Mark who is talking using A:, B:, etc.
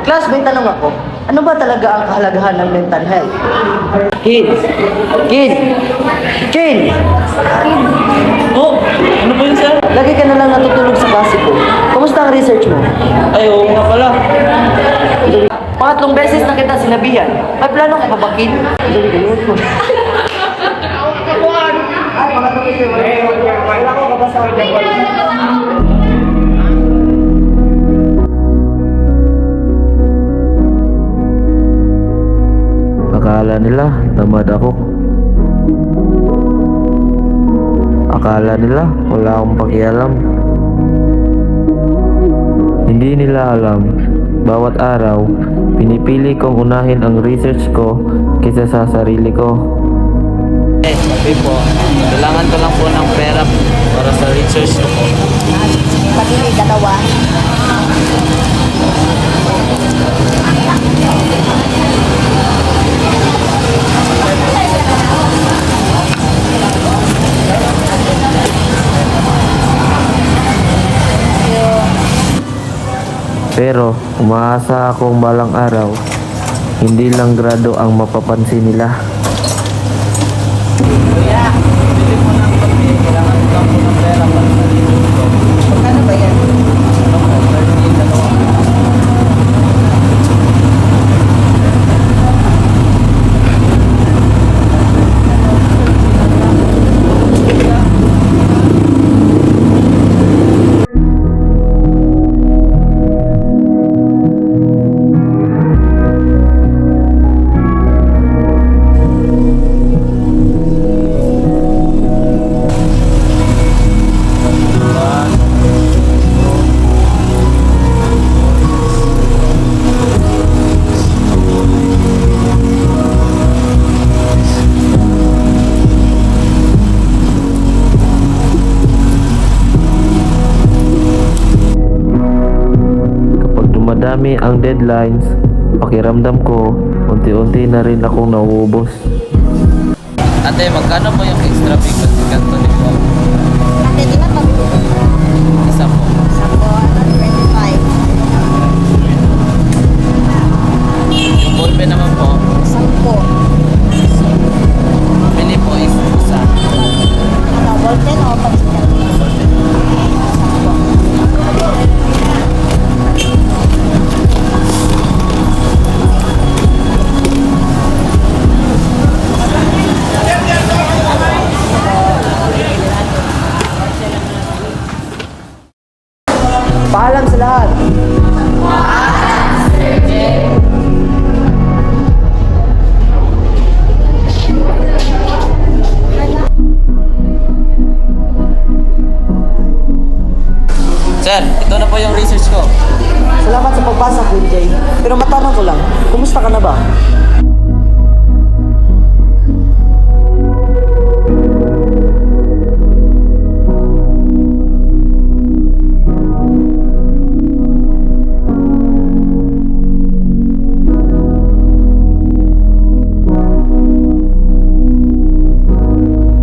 A: Class, may tanong ako. Ano ba talaga ang kahalagahan ng mental health? Kid! Kid! Kid!
B: Oh, ano po yun, sir?
A: Lagi ka na lang natutulog sa klase ko. Kumusta ang research mo?
B: Ay, oo nga pala.
A: Pangatlong beses na kita sinabihan. May plano ka pa ba, Kid? Ay, pangatlong beses. Wala ko kabasa.
C: Akala nila tamad ako. Akala nila wala akong pakialam. Hindi nila alam, bawat araw, pinipili kong unahin ang research ko kaysa sa sarili ko.
B: Sabi po, kailangan ko lang po ng pera para sa research ko po.
D: Pati may dalawa.
C: Pero umaasa akong balang araw, hindi lang grado ang mapapansin nila.
B: Kuya, bili mo ng kape. Kailangan ko lang po ng pera para sa research ko.
A: Magkano ba yan?
B: Ano po, 13 dalawa.
C: Kapag dumadami ang deadlines, pakiramdam ko, unti-unti na rin akong nauubos.
B: Ate, magkano po yung extra big kanto ni po?
D: Ate, di ba pag
B: Isa po.
D: 25?
B: Yung ballpen naman po,
D: 10.
B: bili po isa.
D: Ano, ballpen o pagsikat?
A: Paalam sa lahat.
B: Sir, ito na po yung research ko.
A: Salamat sa pagbasa, Queen Jay. Pero matanong ko lang, kumusta ka na ba?